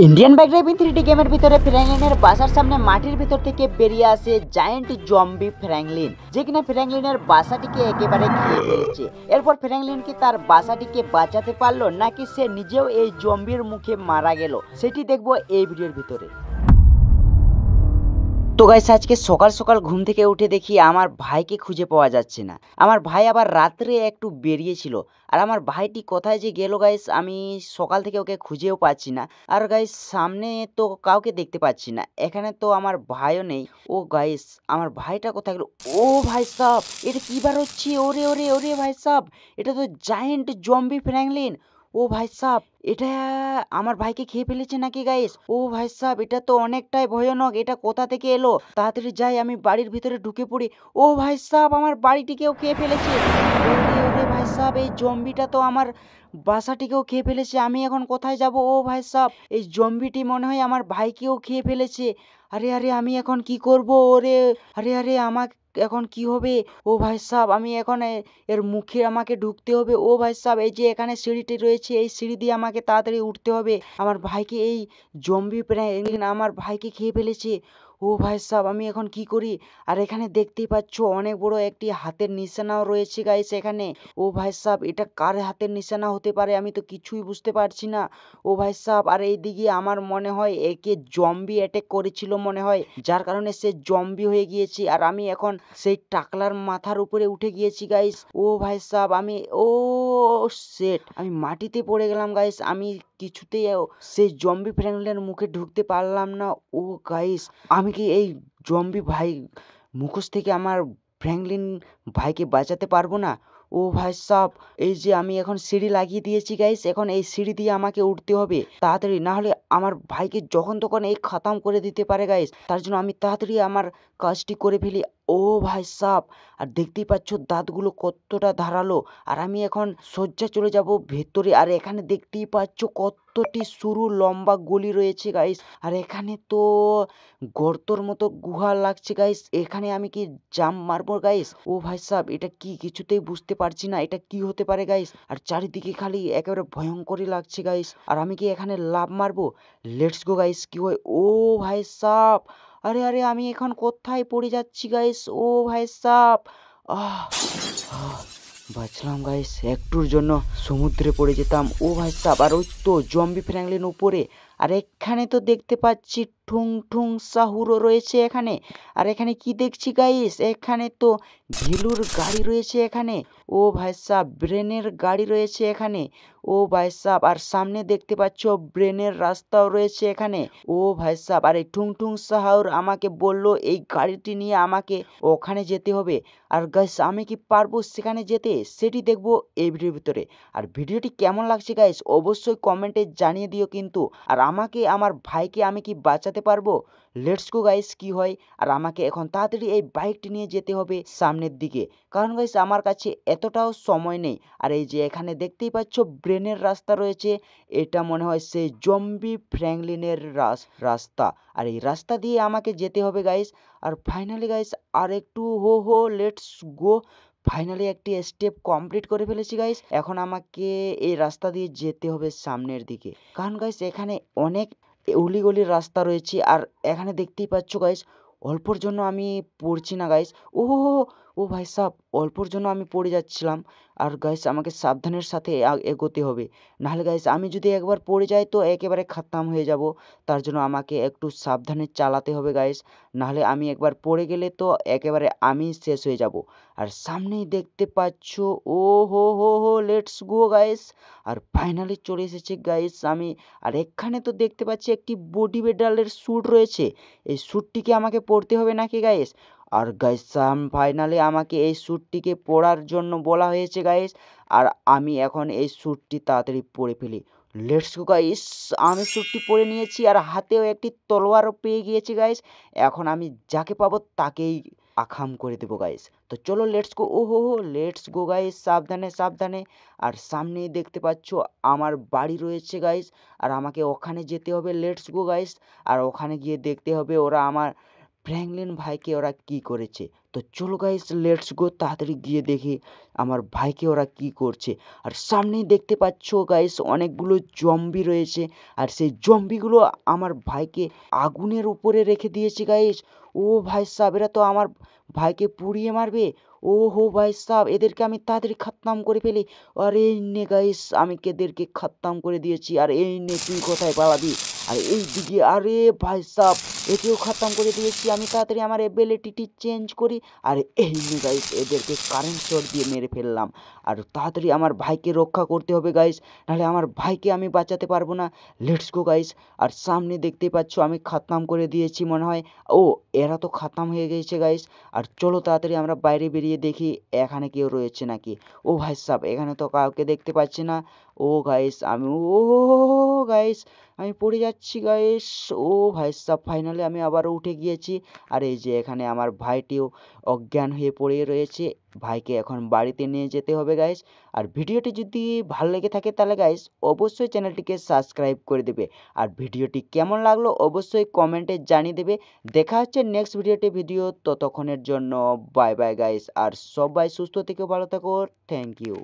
Indian bike driving 3D গেমের ভিতরে ফ্র্যাঙ্কলিনের বাসার সামনে মাটির ভিতর থেকে বেরিয়ে আসে জায়ান্ট জম্বি ফ্র্যাঙ্কলিন, যে কিনা ফ্র্যাঙ্কলিনের বাসাটিকে একেবারে খেয়ে ফেলেছে। এরপর ফ্র্যাঙ্কলিন কি তার বাসাটিকে বাঁচাতে পারলো, নাকি সে নিজেও এই জম্বির মুখে মারা গেল, সেটি দেখবো এই ভিডিওর ভিতরে। তো গাইস, আজকে সকাল সকাল ঘুম থেকে উঠে দেখি আমার ভাইকে খুঁজে পাওয়া যাচ্ছে না। আমার ভাই আবার রাত্রে একটু বেরিয়েছিল, আর আমার ভাইটি কোথায় যে গেল গাইস, আমি সকাল থেকে ওকে খুঁজেও পাচ্ছি না। আর গাইস, সামনে তো কাউকে দেখতে পাচ্ছি না, এখানে তো আমার ভাইও নেই। ও গাইস, আমার ভাইটা কোথায় গেল? ও ভাই সাব, এটা কি বার হচ্ছে? ওরে ওরে ওরে ভাই সাব, এটা তো জায়েন্ট জম্বি ফ্র্যাঙ্কলিন। ও ভাই সাব, এটা আমার ভাইকে খেয়ে ফেলেছে নাকি গাইস? ও ভাই সাব, এটা তো অনেকটাই ভয়ানক। এটা কোথা থেকে এলো? তাড়াতাড়ি যাই, আমি বাড়ির ভিতরে ঢুকে পড়ি। ও ভাই সাব, আমার বাড়িটিকেও খেয়ে ফেলেছে। ওরে ওরে ভাই সাব, এই জম্বিটা তো আমার বাসাটিকেও খেয়ে ফেলেছে। আমি এখন কোথায় যাব? ও ভাই সাব, এই জম্বিটি মনে হয় আমার ভাইকেও খেয়ে ফেলেছে। আরে আরে, আমি এখন কি করব? ওরে আরে আরে, আমার এখন কি হবে? ও ভাই সাব, আমি এখন এর মুখে আমাকে ঢুকতে হবে। ও ভাই সাব, এই যে এখানে সিঁড়িটি রয়েছে, এই সিঁড়ি দিয়ে আমাকে তাড়াতাড়ি উঠতে হবে। আমার ভাইকে এই জম্বি প্রায় আমার ভাইকে খেয়ে ফেলেছে। ও ভাই সাব, আমি এখন কি করি? আর এখানে দেখতেই পাচ্ছ অনেক বড় একটি হাতের নিশানাও রয়েছে গাইস এখানে। ও ভাই সাব, এটা কার হাতের নিশানা হতে পারে? আমি তো কিছুই বুঝতে পারছি না। ও ভাই সাব, আর এইদিকে আমার মনে হয় একে জম্বি অ্যাটাক করেছিল মনে হয়, যার কারণে সে জম্বি হয়ে গিয়েছে। আর আমি এখন সেই টাকলার মাথার উপরে উঠে গিয়েছি গাইস। ও ভাই সাব, আমি সেট, আমি মাটিতে পড়ে গেলাম গাইস। আমি কিছুতেই সেই জম্বি ফ্র্যাঙ্কলিনের মুখে ঢুকতে পারলাম না। ও গাইস, আমি কি এই জম্বি ভাই মুখোশ থেকে আমার ফ্র্যাঙ্কলিন ভাইকে বাঁচাতে পারবো না? ও ভাই সাব, এই যে আমি এখন সিঁড়ি লাগিয়ে দিয়েছি গাইস, এখন এই সিঁড়ি দিয়ে আমাকে উঠতে হবে তাড়াতাড়ি, না হলে আমার ভাইকে যখন তখন এই খতম করে দিতে পারে গাইস। তার জন্য আমি তাড়াতাড়ি আমার কাজটি করে ফেলি। ও ভাই সাব, আর দেখতেই পাচ্ছ দাঁতগুলো কতটা ধারালো। আর আমি এখন সোজা চলে যাব ভেতরে। আর এখানে দেখতেই পাচ্ছ কতটি সরু লম্বা গলি রয়েছে গাইস। আর এখানে তো গর্তর মতো গুহা লাগছে গাইস। এখানে আমি কি জাম্প মারবো গাইস? ও ভাই সাব, এটা কি কিছুতেই বুঝতে পারছি না, এটা কি হতে পারে গাইস। আর চারিদিকে খালি একেবারে ভয়ঙ্করই লাগছে গাইস। আর আমি কি এখানে লাফ মারবো? লেটস গো গাইস, কি হয়? ও ভাই সাব, আরে আরে, আমি এখন কোথায় পড়ে যাচ্ছি গাইস? ও ভাই সাব, আহ আহ, বাঁচলাম গাইস। একটুর জন্য সমুদ্রে পড়ে যেতাম। ও ভাই সাব, আর ওই তো জম্বি ফ্র্যাঙ্কলিন উপরে। আর এখানে তো দেখতে পাচ্ছি ঠুং ঠুং সাহুরও রয়েছে এখানে। আর এখানে কি দেখছি গাইস? এখানে তো ঘিলুর গাড়ি রয়েছে এখানে। ও ভাই সাব, ব্রেনের গাড়ি রয়েছে এখানে। ও ভাই সাব, আর সামনে দেখতে পাচ্ছ ব্রেনের রাস্তাও রয়েছে এখানে। ও ভাই সাব, আর এই ঠুং ঠুং সাহুর আমাকে বললো এই গাড়িটি নিয়ে আমাকে ওখানে যেতে হবে। আর গাইস, আমি কি পারবো সেখানে যেতে, সেটি দেখবো এই ভিডিওর ভিতরে। আর ভিডিওটি কেমন লাগছে গাইস, অবশ্যই কমেন্টে জানিয়ে দিও কিন্তু। আর আমাকে, আমার ভাইকে আমি কি বাঁচাতে পারবো? লেটস গো গাইস, কি হয়। আর আমাকে এখন তাড়াতাড়ি এই বাইকটি নিয়ে যেতে হবে সামনের দিকে, কারণ গাইস আমার কাছে এতটাও সময় নেই। আর এই যে এখানে দেখতেই পাচ্ছ ব্রেনের রাস্তা রয়েছে, এটা মনে হয় সেই জম্বি ফ্র্যাঙ্কলিনের রাস্তা। আর এই রাস্তা দিয়ে আমাকে যেতে হবে গাইস। আর ফাইনালি গাইস, আর একটু হো হো, লেটস গো। ফাইনালি একটি স্টেপ কমপ্লিট করে ফেলেছি গাইস। এখন আমাকে এই রাস্তা দিয়ে যেতে হবে সামনের দিকে, কারণ গাইস এখানে অনেক অলিগলির রাস্তা রয়েছে। আর এখানে দেখতেই পাচ্ছ গাইস, অল্পর জন্য আমি পড়ছি না গাইস। ও ও ভাই সাব, অল্পর জন্য আমি পড়ে যাচ্ছিলাম। আর গাইস, আমাকে সাবধানের সাথে এগোতে হবে, নাহলে গাইস আমি যদি একবার পড়ে যাই তো একেবারে খাতাম হয়ে যাব। তার জন্য আমাকে একটু সাবধানে চালাতে হবে গাইস, নাহলে আমি একবার পড়ে গেলে তো একেবারে আমি শেষ হয়ে যাব। আর সামনেই দেখতে পাচ্ছ, ও হো হো হো, লেটস গো গাইস। আর ফাইনালি চলে এসেছে গাইস আমি। আর এখানে তো দেখতে পাচ্ছি একটি বডি বিল্ডারের স্যুট রয়েছে, এই স্যুটটিকে আমাকে পরতে হবে নাকি গাইস? আর গাইস, ফাইনালি আমাকে এই স্যুটটিকে পরার জন্য বলা হয়েছে গাইস। আর আমি এখন এই স্যুটটি তাড়াতাড়ি পরে ফেলি। লেটস গো গাইস, আমি স্যুটটি পরে নিয়েছি, আর হাতেও একটি তলোয়ারও পেয়ে গিয়েছি গাইস। এখন আমি যাকে পাবো তাকেই আখাম করে দেবো গাইস। তো চলো লেটস গো। ও হো হো, লেটস গো গাইস, সাবধানে সাবধানে। আর সামনেই দেখতে পাচ্ছ আমার বাড়ি রয়েছে গাইস, আর আমাকে ওখানে যেতে হবে। Let's go guys. আর ওখানে গিয়ে দেখতে হবে ওরা আমার ফ্র্যাঙ্কলিন ভাইকে ওরা কি করেছে। তো তো চলো গাইস লেটস গো, তাড়াতাড়ি গিয়ে দেখি আমার ভাইকে ওরা কি করছে। আর সামনেই দেখতে পাচ্ছ গাইস অনেকগুলো জম্বি রয়েছে, আর সেই জম্বিগুলো আমার ভাইকে আগুনের উপরে রেখে দিয়েছে গাইস। ও ভাই সাহেব, এরা তো আমার ভাইকে পুড়িয়ে মারবে। ও হো ভাই সাহেব, এদেরকে আমি তাড়াতাড়ি খতম করে ফেলি। আর এই নে গাইস, আমি এদেরকে খতম করে দিয়েছি। আর এই নে, তুই কোথায় পালাবি? আর এই দিকে, আরে ভাই সাহেব, একেও খতম করে দিয়েছি আমি। তাড়াতাড়ি আমার এবিলিটিটি চেঞ্জ করি। আর এই নে গাইস, এদেরকে কারেন্ট শট দিয়ে মেরে ফেললাম। আর তাড়াতাড়ি আমার ভাইকে রক্ষা করতে হবে গাইস, নাহলে আমার ভাইকে আমি বাঁচাতে পারবো না। Let's go guys. আর সামনে দেখতেই পাচ্ছ আমি খতম করে দিয়েছি মনে হয়। ও, এরা তো খতম হয়ে গেছে গাইস। আর চলো তাড়াতাড়ি আমরা বাইরে বেরিয়ে দেখি এখানে কেউ রয়েছে নাকি। ও ভাই সাহেব, এখানে তো কাউকে দেখতে পাচ্ছি না। ও গাইস, আমি ও গাইস, আমি পড়ে যাচ্ছি গাইস। ও ভাই সাহেব, ফাইনালি আমি আবারও উঠে গিয়েছি। আর এই যে এখানে আমার ভাইটিও অজ্ঞান হয়ে পড়ে রয়েছে। ভাইকে এখন বাড়িতে নিয়ে যেতে হবে গাইস। আর ভিডিওটি যদি ভালো লেগে থাকে তাহলে গাইস অবশ্যই চ্যানেলটিকে সাবস্ক্রাইব করে দেবে। আর ভিডিওটি কেমন লাগলো অবশ্যই কমেন্টে জানিয়ে দেবে। দেখা হচ্ছে নেক্সট ভিডিও, ততক্ষণের জন্য বাই বাই গাইস। আর সবাই সুস্থ থেকে ভালো থাকো। Thank you.